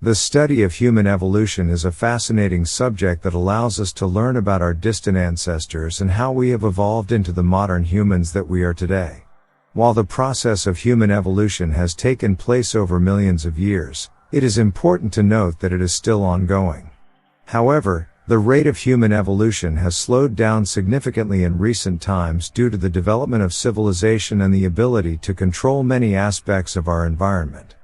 The study of human evolution is a fascinating subject that allows us to learn about our distant ancestors and how we have evolved into the modern humans that we are today. While the process of human evolution has taken place over millions of years, it is important to note that it is still ongoing. However, the rate of human evolution has slowed down significantly in recent times due to the development of civilization and the ability to control many aspects of our environment.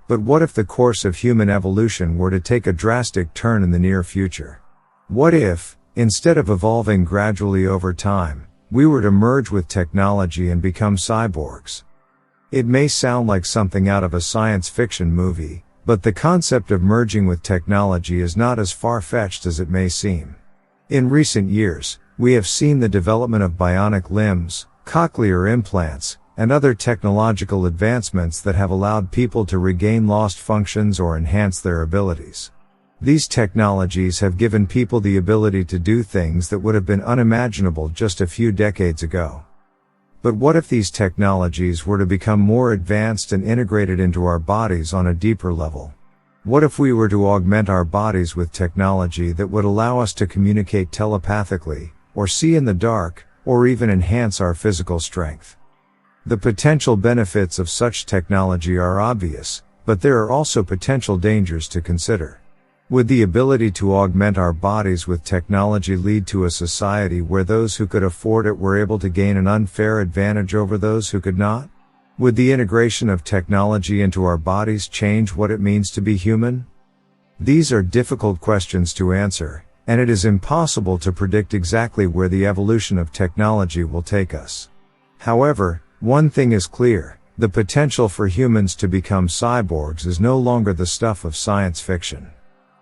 But what if the course of human evolution were to take a drastic turn in the near future? What if, instead of evolving gradually over time, we were to merge with technology and become cyborgs? It may sound like something out of a science fiction movie, but the concept of merging with technology is not as far-fetched as it may seem. In recent years, we have seen the development of bionic limbs, cochlear implants, and other technological advancements that have allowed people to regain lost functions or enhance their abilities. These technologies have given people the ability to do things that would have been unimaginable just a few decades ago. But what if these technologies were to become more advanced and integrated into our bodies on a deeper level? What if we were to augment our bodies with technology that would allow us to communicate telepathically, or see in the dark, or even enhance our physical strength? The potential benefits of such technology are obvious, but there are also potential dangers to consider. Would the ability to augment our bodies with technology lead to a society where those who could afford it were able to gain an unfair advantage over those who could not? Would the integration of technology into our bodies change what it means to be human? These are difficult questions to answer, and it is impossible to predict exactly where the evolution of technology will take us. However, one thing is clear: the potential for humans to become cyborgs is no longer the stuff of science fiction.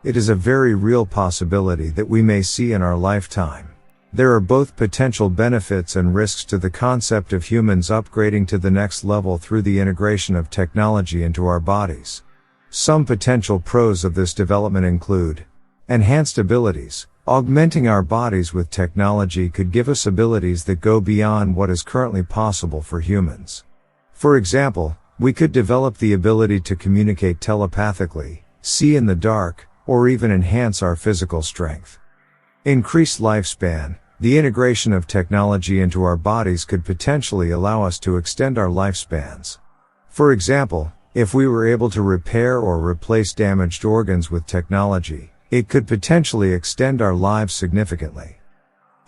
It is a very real possibility that we may see in our lifetime. There are both potential benefits and risks to the concept of humans upgrading to the next level through the integration of technology into our bodies. Some potential pros of this development include enhanced abilities. Augmenting our bodies with technology could give us abilities that go beyond what is currently possible for humans. For example, we could develop the ability to communicate telepathically, see in the dark, or even enhance our physical strength. Increased lifespan. The integration of technology into our bodies could potentially allow us to extend our lifespans. For example, if we were able to repair or replace damaged organs with technology, it could potentially extend our lives significantly.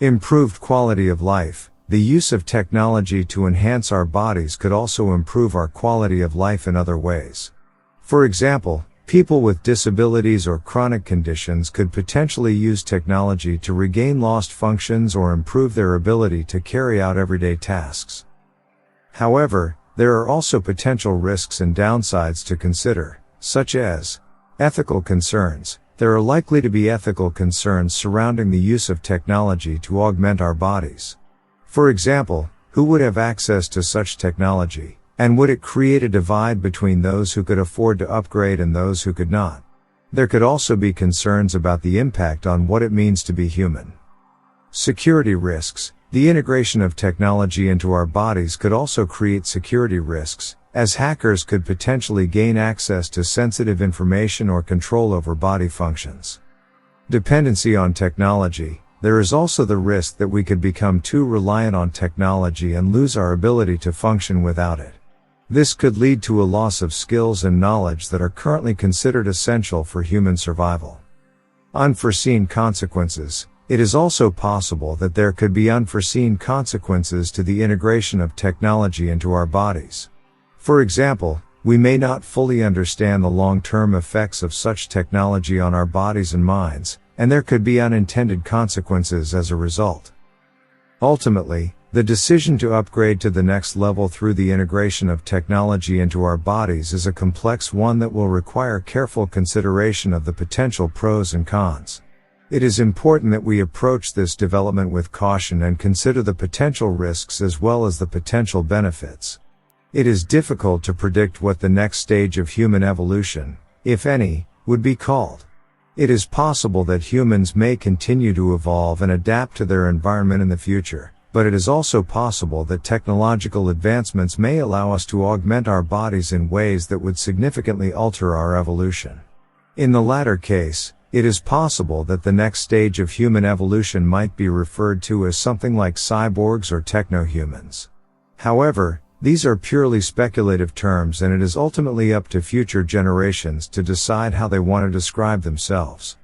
Improved quality of life. The use of technology to enhance our bodies could also improve our quality of life in other ways. For example, people with disabilities or chronic conditions could potentially use technology to regain lost functions or improve their ability to carry out everyday tasks. However, there are also potential risks and downsides to consider, such as ethical concerns. There are likely to be ethical concerns surrounding the use of technology to augment our bodies. For example, who would have access to such technology? And would it create a divide between those who could afford to upgrade and those who could not? There could also be concerns about the impact on what it means to be human. Security risks. The integration of technology into our bodies could also create security risks, as hackers could potentially gain access to sensitive information or control over body functions. Dependency on technology. There is also the risk that we could become too reliant on technology and lose our ability to function without it. This could lead to a loss of skills and knowledge that are currently considered essential for human survival. Unforeseen consequences. It is also possible that there could be unforeseen consequences to the integration of technology into our bodies. For example, we may not fully understand the long-term effects of such technology on our bodies and minds, and there could be unintended consequences as a result. Ultimately, the decision to upgrade to the next level through the integration of technology into our bodies is a complex one that will require careful consideration of the potential pros and cons. It is important that we approach this development with caution and consider the potential risks as well as the potential benefits. It is difficult to predict what the next stage of human evolution, if any, would be called. It is possible that humans may continue to evolve and adapt to their environment in the future, but it is also possible that technological advancements may allow us to augment our bodies in ways that would significantly alter our evolution. In the latter case, it is possible that the next stage of human evolution might be referred to as something like cyborgs or techno-humans. However, these are purely speculative terms, and it is ultimately up to future generations to decide how they want to describe themselves.